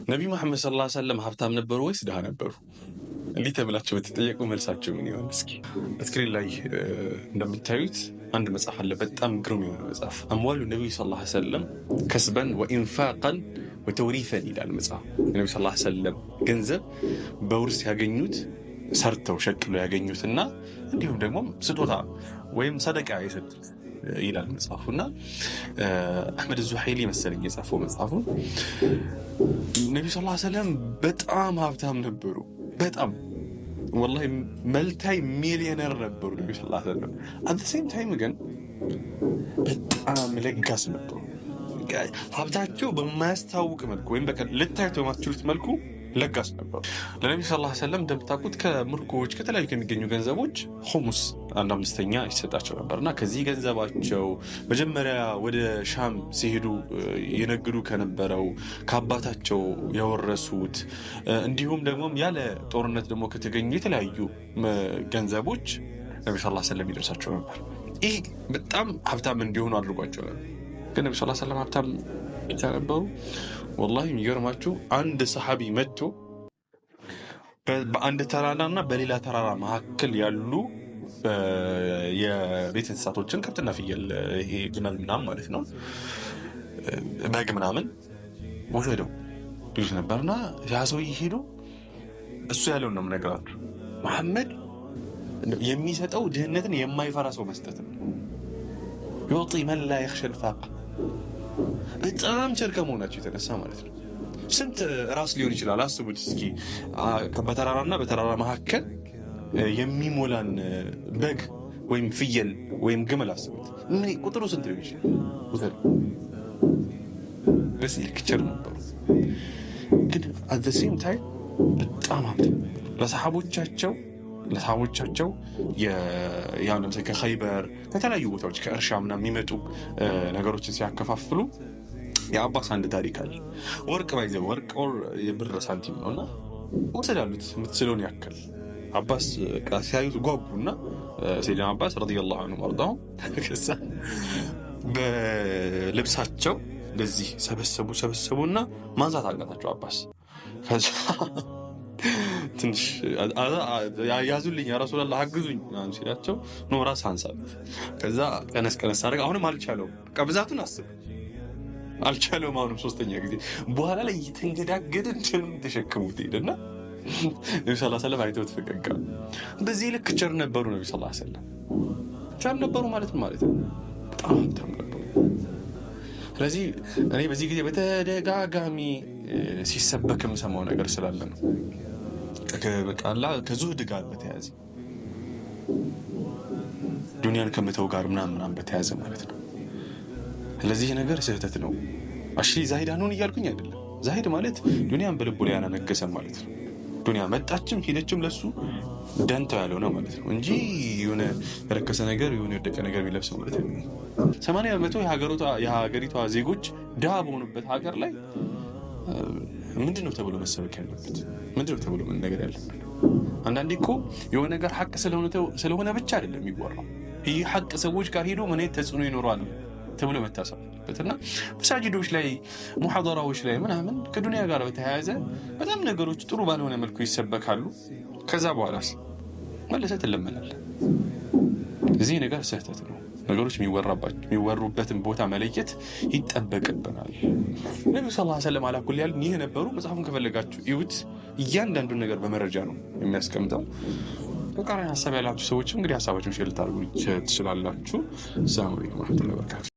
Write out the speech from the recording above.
ነቢ መሐመድ ሰለላሁ ዐለይሂ ወሰለም ሀብታም ነበሩ ወይስ ድሃ ነበሩ? እንዲህ ተብላችሁ ብትጠየቁ መልሳችሁ ምን ይሆን? እስኪ ስክሪን ላይ እንደምታዩት አንድ መጽሐፍ አለ። በጣም ግሩም የሆነ መጽሐፍ አምዋሉ ነቢዩ ሰለላሁ ዐለይሂ ወሰለም ከስበን ወኢንፋቀን ወተውሪፈን ይላል መጽሐፍ። የነቢ ሰለላሁ ዐለይሂ ወሰለም ገንዘብ በውርስ ያገኙት ሰርተው ሸቅሎ ያገኙትና እንዲሁም ደግሞ ስጦታ ወይም ሰደቃ የሰጡት ይላል መጽሐፉና አህመድ ዙሐይሊ መሰለኝ የጻፈው መጽሐፉን። ነቢ ሰለላሁ ዐለይሂ ወሰለም በጣም ሀብታም ነበሩ። በጣም ወላሂ መልታይ ሚሊዮነር ነበሩ ነቢ ሰለላሁ ዐለይሂ ወሰለም። አት ዘ ሴም ታይም ግን በጣም ለጋስ ነበሩ። ሀብታቸው በማያስታውቅ መልኩ ወይም በቃ ልታዩት በማትችሉት መልኩ ለጋስ ነበሩ። ለነቢ ሰለላሁ ዐለይሂ ወሰለም እንደምታውቁት ከምርኮዎች ከተለያዩ ከሚገኙ ገንዘቦች ሁሙስ 1/5 ይሰጣቸው ነበርና ከዚህ ገንዘባቸው መጀመሪያ ወደ ሻም ሲሄዱ የነግዱ ከነበረው ከአባታቸው የወረሱት እንዲሁም ደግሞ ያለ ጦርነት ደግሞ ከተገኙ የተለያዩ ገንዘቦች ነቢ ሰለላሁ ዐለይሂ ወሰለም ይደርሳቸው ነበር። ይህ በጣም ሀብታም እንዲሆኑ አድርጓቸው ነበር። ግን ነቢ ሰለላሁ ዐለይሂ ወሰለም ሀብታም ብቻ ነበሩ? ወላሂ የሚገርማችሁ አንድ ሰሐቢ መጥቶ በአንድ ተራራና በሌላ ተራራ መካከል ያሉ የቤት እንስሳቶችን ከብትና ፍየል፣ ይሄ ግመል ምናምን ማለት ነው፣ በግ ምናምን ወሰደው ይሉት ነበርና ያ ሰውዬ ሄዶ እሱ ያለውን ነው የምነግራችሁ፣ መሐመድ የሚሰጠው ድህነትን የማይፈራ ሰው መስጠት ነው። ዩዕጢ መን ላ የኽሸል ፋቅ። በጣም ቸር ከመሆናቸው የተነሳ ማለት ነው። ስንት ራስ ሊሆን ይችላል? አስቡት እስኪ በተራራና በተራራ መካከል የሚሞላን በግ ወይም ፍየል ወይም ግመል አስቡት። ቁጥሩ ስንት ሊሆን ይችላል? በዚህ ልክ ቸር ነበሩ። ግን አት ዘ ሴም ታይም በጣም ሀብታም ለሰሓቦቻቸው ያው ለምሳሌ ከኸይበር ከተለያዩ ቦታዎች ከእርሻ ምናምን የሚመጡ ነገሮችን ሲያከፋፍሉ የአባስ አንድ ታሪክ አለ። ወርቅ ባይዘው ወርቅ የብር ሳንቲም ነውና ወሰዳሉት የምትችለውን ያክል አባስ ሲያዩት ጓጉና ሰይድና አባስ ረዲየላሁ ዐንሁ ወርዳው ከዛ በልብሳቸው እንደዚህ ሰበሰቡና ማንሳት አቃታቸው አባስ። ከዛ ትንሽ ያዙልኝ ያ ረሱላህ አግዙኝ ምናምን ሲላቸው ኖ ራስ አንሳት። ከዛ ቀነስ አደረገ። አሁንም አልቻለውም። በቃ ብዛቱን አስብ አልቻለውም። አሁንም ሶስተኛ ጊዜ በኋላ ላይ እየተንገዳገደ እንትንም ተሸክሙት ሄደና ነቢ ሰለላሁ ዐለይሂ ወሰለም አይተውት ፈገግ አሉ። በዚህ ልክ ቸር ነበሩ ነቢ ሰለላሁ ዐለይሂ ወሰለም። ቸር ነበሩ ማለት ነው በጣም ሀብታም ነበሩ። ስለዚህ እኔ በዚህ ጊዜ በተደጋጋሚ ሲሰበክ የምሰማው ነገር ስላለ ነው። በቃላ ከዙህድ ጋር በተያያዘ ዱንያን ከመተው ጋር ምናምን በተያያዘ ማለት ነው። ስለዚህ ነገር ስህተት ነው። እሺ ዛሂድ አንሆን እያልኩኝ አይደለም። ዛሂድ ማለት ዱንያን በልቡ ላይ ያናነገሰ ማለት ነው። ዱንያ መጣችም ሄደችም ለሱ ደንታ ያለው ነው ማለት ነው እንጂ የሆነ የረከሰ ነገር የሆነ የወደቀ ነገር የሚለብስ ማለት ነው። 80% የሀገሪቷ ዜጎች ድሃ በሆኑበት ሀገር ላይ ምንድነው ተብሎ መሰበክ ያለበት? ምንድነው ተብሎ መነገር ያለበት? አንዳንዴ እኮ የሆነ ነገር ሐቅ ስለሆነ ብቻ አይደለም የሚወራው። ይህ ሐቅ ሰዎች ጋር ሄዶ ምን ተጽዕኖ ይኖረዋል ተብሎ መታሰብ አለበትና መሳጅዶች ላይ ሙሐደራዎች ላይ ምናምን ከዱንያ ጋር በተያያዘ በጣም ነገሮች ጥሩ ባልሆነ መልኩ ይሰበካሉ። ከዛ በኋላስ መለሰ ትለመናለህ። እዚህ ነገር ስህተት ነው። ነገሮች የሚወሩበትን ቦታ መለየት ይጠበቅብናል። ነብዩ ሰለላሁ ዐለይሂ ወሰለም አላኩል ያል ይሄ ነበሩ። መጽሐፉን ከፈለጋችሁ ይዩት። እያንዳንዱን ነገር በመረጃ ነው የሚያስቀምጠው። ተቃራኒ ሐሳብ ያላችሁ ሰዎች እንግዲህ ሐሳባችሁን ሼር ልታደርጉ ትችላላችሁ። ሰላም አለይኩም ወራህመቱላሂ ወበረካቱ።